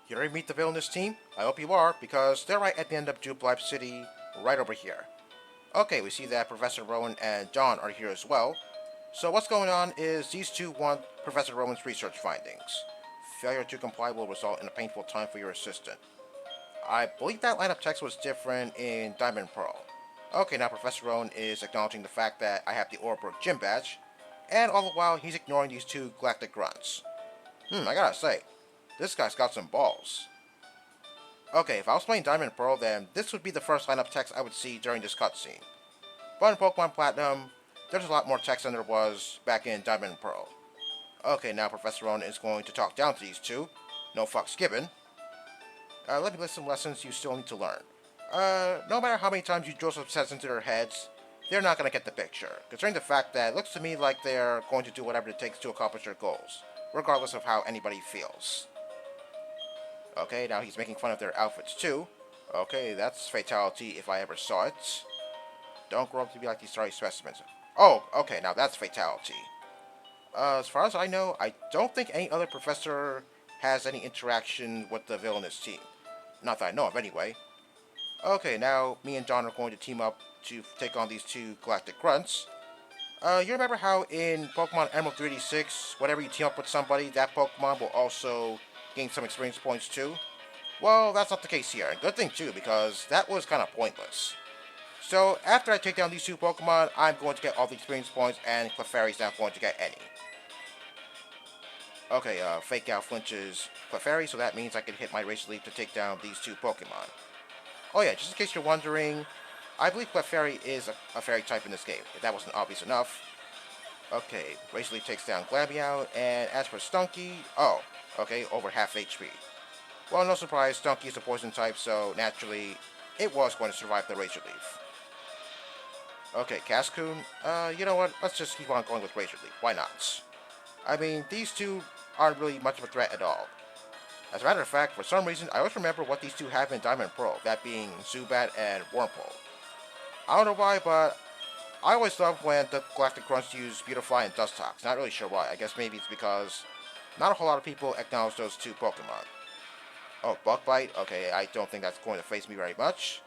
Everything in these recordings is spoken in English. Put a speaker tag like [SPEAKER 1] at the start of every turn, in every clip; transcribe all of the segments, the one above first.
[SPEAKER 1] You ready to meet the villainous team? I hope you are, because they're right at the end of Jubilife City, right over here. Okay, we see that Professor Rowan and John are here as well. So what's going on is these two want Professor Rowan's research findings. Failure to comply will result in a painful time for your assistant. I believe that line of text was different in Diamond and Pearl. Okay, now Professor Rowan is acknowledging the fact that I have the Orebrook gym badge, and all the while he's ignoring these two Galactic Grunts. I gotta say, this guy's got some balls. Okay, if I was playing Diamond and Pearl, then this would be the first line of text I would see during this cutscene. But in Pokemon Platinum, there's a lot more text than there was back in Diamond and Pearl. Okay, now Professor Rowan is going to talk down to these two. No fucks given. Let me list some lessons you still need to learn. No matter how many times you drill some sense into their heads, they're not going to get the picture, considering the fact that it looks to me like they're going to do whatever it takes to accomplish their goals, regardless of how anybody feels. Okay, now he's making fun of their outfits too. Okay, that's fatality if I ever saw it. Don't grow up to be like these sorry specimens. Oh, okay, now that's fatality. As far as I know, I don't think any other professor has any interaction with the villainous team. Not that I know of, anyway. Okay, now me and John are going to team up to take on these two Galactic Grunts. You remember how in Pokemon Emerald 3D6, whenever you team up with somebody, that Pokemon will also gain some experience points too? Well, that's not the case here, and good thing too, because that was kind of pointless. So, after I take down these two Pokemon, I'm going to get all the experience points, and Clefairy's not going to get any. Okay, Fake Out flinches Clefairy, so that means I can hit my Razor Leaf to take down these two Pokemon. Oh yeah, just in case you're wondering, I believe Clefairy is a fairy type in this game, if that wasn't obvious enough. Okay, Razor Leaf takes down Glameow, and as for Stunky, oh, okay, over half HP. Well, no surprise, Stunky is a poison type, so naturally, it was going to survive the Razor Leaf. Okay, Cascoon, you know what, let's just keep on going with Razor Leaf, why not? I mean, these two aren't really much of a threat at all. As a matter of fact, for some reason, I always remember what these two have in Diamond and Pearl, that being Zubat and Wurmple. I don't know why, but I always loved when the Galactic Grunts use Beautifly and Dustox. Not really sure why. I guess maybe it's because not a whole lot of people acknowledge those two Pokemon. Oh, Bug Bite? Okay, I don't think that's going to faze me very much.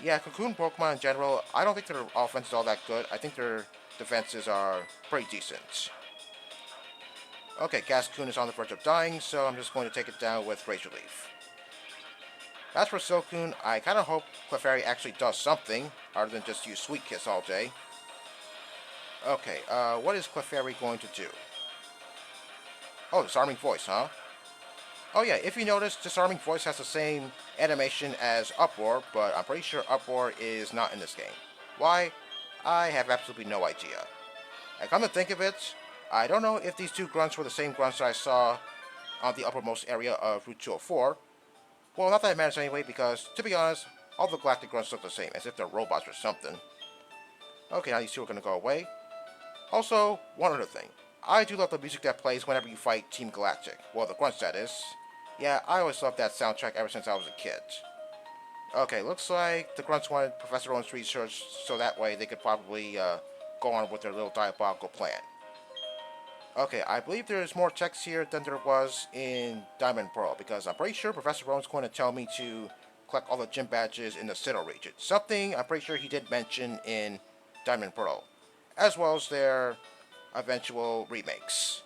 [SPEAKER 1] Yeah, Cocoon Pokemon in general, I don't think their offense is all that good. I think their defenses are pretty decent. Okay, Cascoon is on the verge of dying, so I'm just going to take it down with Razor Leaf. As for Silcoon, I kind of hope Clefairy actually does something, other than just use Sweet Kiss all day. Okay, what is Clefairy going to do? Oh, Disarming Voice, huh? Oh yeah, if you notice, Disarming Voice has the same animation as Uproar, but I'm pretty sure Uproar is not in this game. Why? I have absolutely no idea. And come to think of it, I don't know if these two grunts were the same grunts that I saw on the uppermost area of Route 204. Well, not that it matters anyway, because, to be honest, all the Galactic Grunts look the same, as if they're robots or something. Okay, now these two are going to go away. Also, one other thing. I do love the music that plays whenever you fight Team Galactic. Well, the Grunts, that is. Yeah, I always loved that soundtrack ever since I was a kid. Okay, looks like the Grunts wanted Professor Rowan's research, so that way they could probably go on with their little diabolical plan. Okay, I believe there's more text here than there was in Diamond and Pearl, because I'm pretty sure Professor Rowan's going to tell me to collect all the gym badges in the Sinnoh region. Something I'm pretty sure he did mention in Diamond and Pearl, as well as their eventual remakes.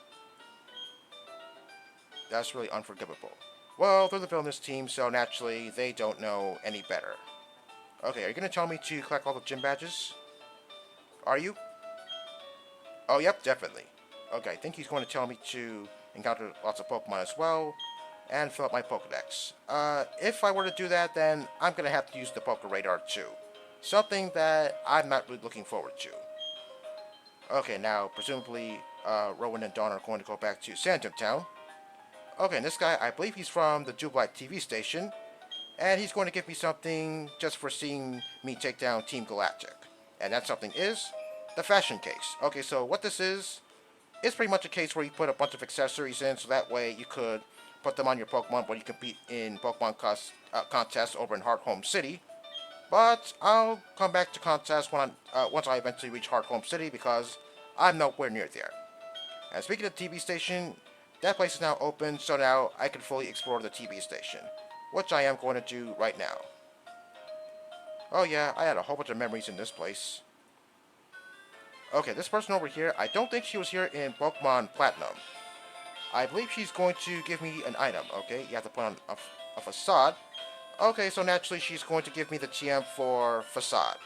[SPEAKER 1] That's really unforgivable. Well, they're the villainous team, so naturally, they don't know any better. Okay, are you going to tell me to collect all the gym badges? Are you? Oh, yep, definitely. Okay, I think he's going to tell me to encounter lots of Pokemon as well, and fill up my Pokedex. If I were to do that, then I'm going to have to use the Poke Radar too. Something that I'm not really looking forward to. Okay, now, presumably, Rowan and Dawn are going to go back to Sandton Town. Okay, and this guy, I believe he's from the Jubilife TV station, and he's going to give me something just for seeing me take down Team Galactic. And that something is the fashion case. Okay, so what this is, it's pretty much a case where you put a bunch of accessories in, so that way you could put them on your Pokemon when you compete in Pokemon contests over in Hearthome City. But I'll come back to contests once I eventually reach Hearthome City, because I'm nowhere near there. And speaking of TV station, that place is now open, so now I can fully explore the TV station, which I am going to do right now. Oh yeah, I had a whole bunch of memories in this place. Okay, this person over here, I don't think she was here in Pokemon Platinum. I believe she's going to give me an item, okay? You have to put on a Facade. Okay, so naturally she's going to give me the TM for Facade.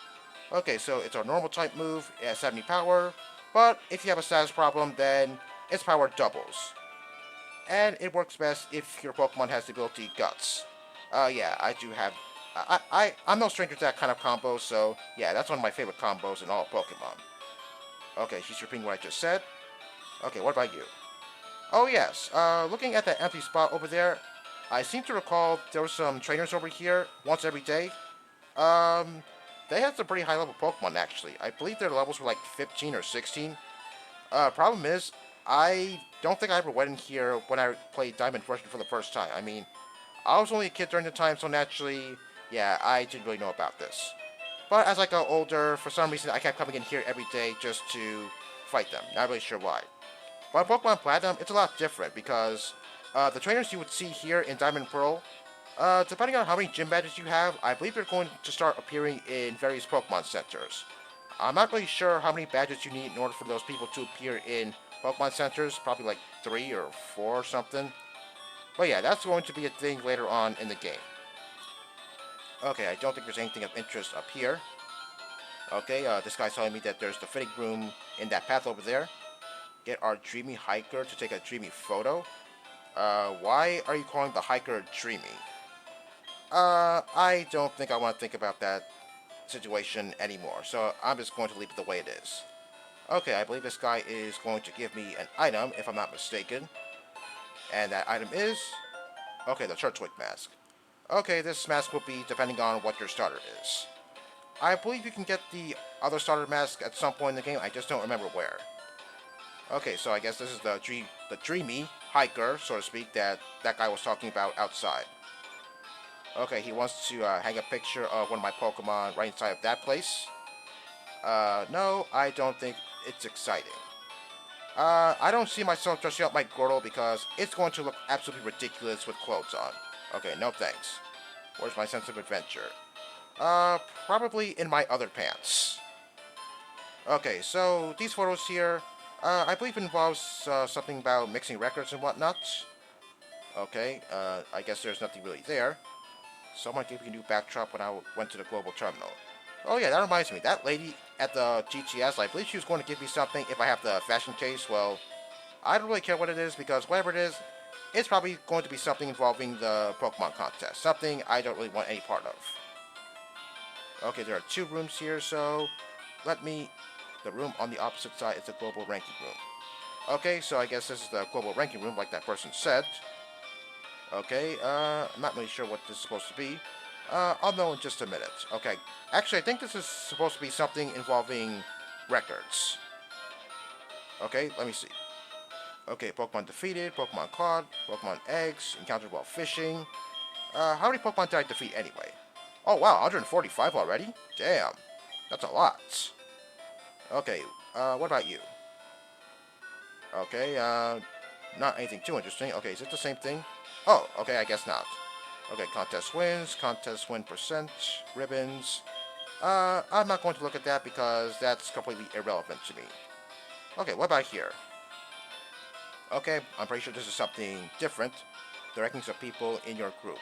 [SPEAKER 1] Okay, so it's a normal type move, it has 70 power, but if you have a status problem, then its power doubles. And it works best if your Pokemon has the ability Guts. Yeah, I do have... I'm no stranger to that kind of combo, so yeah, that's one of my favorite combos in all Pokemon. Okay, she's repeating what I just said. Okay, what about you? Oh yes, looking at that empty spot over there, I seem to recall there were some trainers over here once every day. Um, they had some pretty high level Pokemon actually. I believe their levels were like 15 or 16. Problem is, I don't think I ever went in here when I played Diamond version for the first time. I mean, I was only a kid during the time, so naturally, yeah, I didn't really know about this. But as I got older, for some reason, I kept coming in here every day just to fight them. Not really sure why. But in Pokemon Platinum, it's a lot different because the trainers you would see here in Diamond and Pearl, depending on how many gym badges you have, I believe they're going to start appearing in various Pokemon centers. I'm not really sure how many badges you need in order for those people to appear in Pokemon centers, probably like 3 or 4 or something. But yeah, that's going to be a thing later on in the game. Okay, I don't think there's anything of interest up here. Okay, this guy's telling me that there's the fitting room in that path over there. Get our dreamy hiker to take a dreamy photo. Why are you calling the hiker dreamy? I don't think I want to think about that situation anymore, so I'm just going to leave it the way it is. Okay, I believe this guy is going to give me an item, if I'm not mistaken. And that item is... Okay, the Turtwig mask. Okay, this mask will be depending on what your starter is. I believe you can get the other starter mask at some point in the game, I just don't remember where. Okay, so I guess this is the dreamy hiker, so to speak, that guy was talking about outside. Okay, he wants to hang a picture of one of my Pokemon right inside of that place. No, I don't think it's exciting. I don't see myself dressing up my girdle because it's going to look absolutely ridiculous with clothes on. Okay, no thanks. Where's my sense of adventure? Probably in my other pants. Okay, so these photos here, I believe involves something about mixing records and whatnot. Okay, I guess there's nothing really there. Someone gave me a new backdrop when I went to the global terminal. Oh yeah, that reminds me. That lady at the GTS, I believe she was going to give me something if I have the fashion case. Well, I don't really care what it is because whatever it is, it's probably going to be something involving the Pokemon contest. Something I don't really want any part of. Okay, there are 2 rooms here, so let me... The room on the opposite side is the global ranking room. Okay, so I guess this is the global ranking room like that person said. Okay, I'm not really sure what this is supposed to be. I'll know in just a minute. Okay, actually I think this is supposed to be something involving records. Okay, let me see. Okay, Pokemon defeated, Pokemon caught, Pokemon eggs, encountered while fishing. How many Pokemon did I defeat anyway? Oh wow, 145 already? Damn, that's a lot. Okay, what about you? Okay, not anything too interesting. Okay, is it the same thing? Oh, okay, I guess not. Okay, contest win percent, ribbons. I'm not going to look at that because that's completely irrelevant to me. Okay, what about here? Okay, I'm pretty sure this is something different. The rankings of people in your group.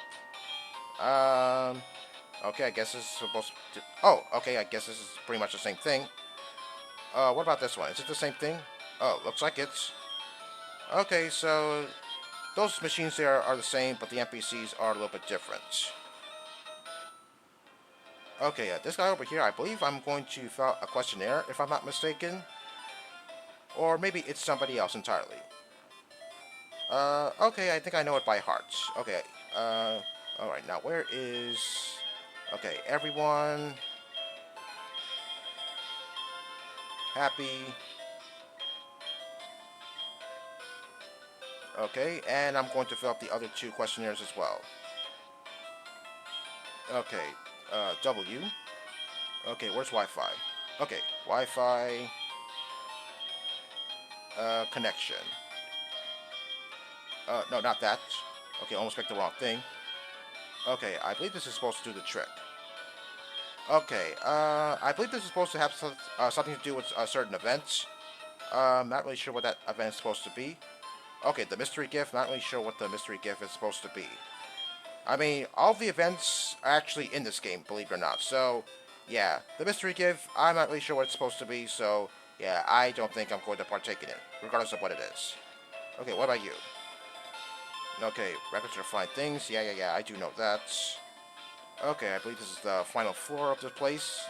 [SPEAKER 1] Okay, I guess this is supposed to... Oh, okay, I guess this is pretty much the same thing. What about this one? Is it the same thing? Oh, looks like it's... Okay, so... Those machines there are the same, but the NPCs are a little bit different. Okay, this guy over here, I believe I'm going to fill out a questionnaire, if I'm not mistaken. Or maybe it's somebody else entirely. Okay, I think I know it by heart. Okay, alright, now where is... Okay, everyone... Happy... Okay, and I'm going to fill out the other 2 questionnaires as well. Okay, W. Okay, where's Wi-Fi? Okay, Wi-Fi... connection. No, not that. Okay, almost picked the wrong thing. Okay, I believe this is supposed to do the trick. Okay, I believe this is supposed to have something to do with certain events. Not really sure what that event is supposed to be. Okay, the mystery gift. Not really sure what the mystery gift is supposed to be. I mean, all the events are actually in this game, believe it or not. So, yeah, the mystery gift, I'm not really sure what it's supposed to be. So, yeah, I don't think I'm going to partake in it, regardless of what it is. Okay, what about you? Okay, records are fine things. Yeah, I do know that. Okay, I believe this is the final floor of the place.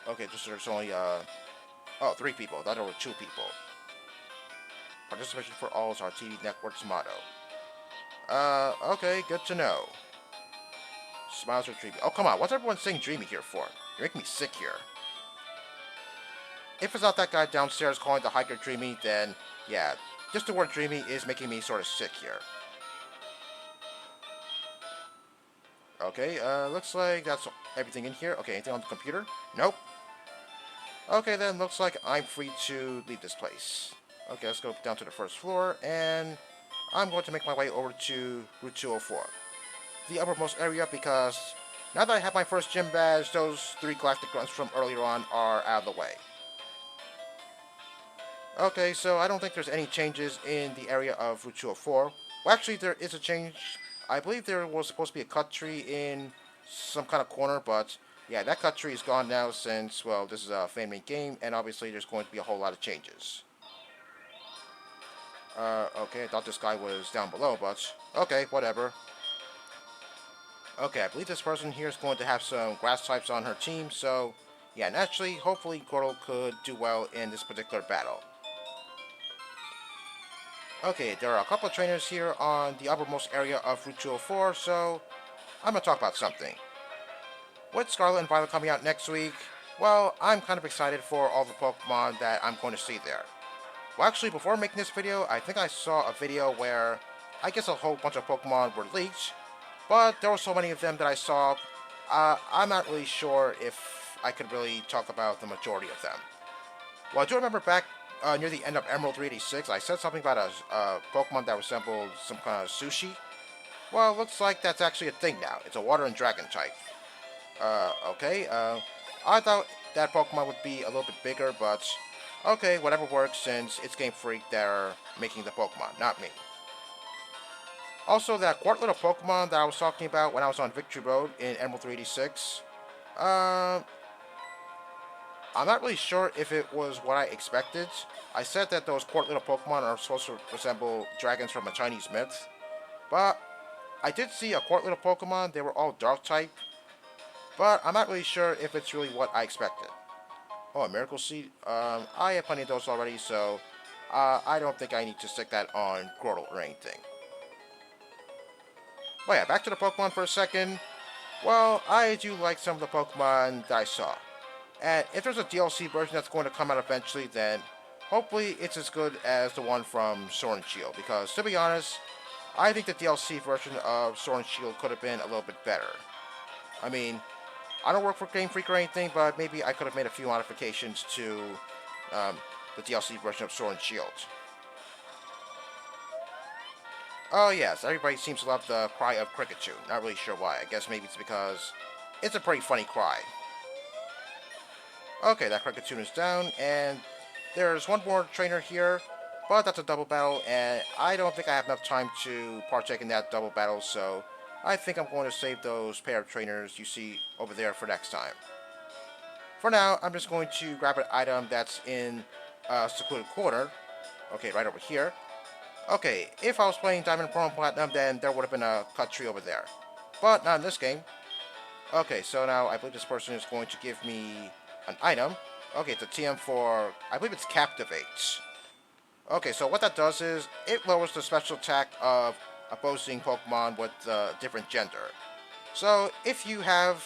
[SPEAKER 1] Okay, just there's only, oh, 3 people. I thought there were 2 people. Participation for all is our TV network's motto. Okay, good to know. Smiles are dreamy. Oh, come on. What's everyone saying dreamy here for? You're making me sick here. If it's not that guy downstairs calling the hiker dreamy, then, yeah, just the word dreamy is making me sort of sick here. Okay, looks like that's everything in here. Okay, anything on the computer? Nope. Okay, then looks like I'm free to leave this place. Okay, let's go down to the first floor, and I'm going to make my way over to Route 204. The uppermost area, because now that I have my first gym badge, those 3 Galactic Grunts from earlier on are out of the way. Okay, so I don't think there's any changes in the area of Route 204. Well, actually, there is a change. I believe there was supposed to be a cut tree in some kind of corner, but yeah, that cut tree is gone now since, well, this is a fan-made game, and obviously there's going to be a whole lot of changes. Okay, I thought this guy was down below, but okay, whatever. Okay, I believe this person here is going to have some grass types on her team, so yeah, naturally, hopefully Goro could do well in this particular battle. Okay, there are a couple of trainers here on the uppermost area of Route 204, so I'm going to talk about something. With Scarlet and Violet coming out next week, well, I'm kind of excited for all the Pokemon that I'm going to see there. Well, actually, before making this video, I think I saw a video where I guess a whole bunch of Pokemon were leaked, but there were so many of them that I saw, I'm not really sure if I could really talk about the majority of them. Well, I do remember back near the end of Emerald 386, I said something about a Pokemon that resembled some kind of sushi. Well, it looks like that's actually a thing now. It's a water and dragon type. Okay, I thought that Pokemon would be a little bit bigger, but okay, whatever works since it's Game Freak that are making the Pokemon, not me. Also, that quart little Pokemon that I was talking about when I was on Victory Road in Emerald 386, uh, I'm not really sure if it was what I expected. I said that those quart little Pokemon are supposed to resemble dragons from a Chinese myth, but I did see a quart little Pokemon. They were all dark type, but I'm not really sure if it's really what I expected. Oh, a Miracle Seed. I have plenty of those already, so I don't think I need to stick that on Grotle or anything. But yeah, back to the Pokemon for a second. Well, I do like some of the Pokemon that I saw. And if there's a DLC version that's going to come out eventually, then hopefully it's as good as the one from Sword and Shield. Because, to be honest, I think the DLC version of Sword and Shield could have been a little bit better. I mean, I don't work for Game Freak or anything, but maybe I could have made a few modifications to the DLC version of Sword and Shield. Oh yes, everybody seems to love the cry of Cricketune. Not really sure why. I guess maybe it's because it's a pretty funny cry. Okay, that Cricketune is down, and there's one more trainer here, but that's a double battle, and I don't think I have enough time to partake in that double battle, so I think I'm going to save those pair of trainers you see over there for next time. For now, I'm just going to grab an item that's in a secluded corner. Okay, right over here. Okay, if I was playing Diamond, Pearl, and Platinum, then there would have been a cut tree over there. But not in this game. Okay, so now I believe this person is going to give me an item. Okay, it's a TM for, I believe it's Captivate. Okay, so what that does is, it lowers the special attack of opposing Pokemon with a different gender. So, if you have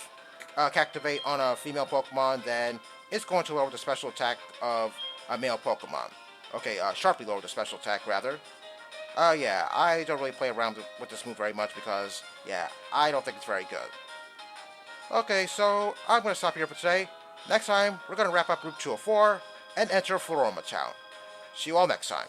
[SPEAKER 1] Captivate on a female Pokemon, then it's going to lower the special attack of a male Pokemon. Okay, sharply lower the special attack, rather. Yeah, I don't really play around with this move very much because, yeah, I don't think it's very good. Okay, so I'm going to stop here for today. Next time, we're going to wrap up Route 204 and enter Floroma Town. See you all next time.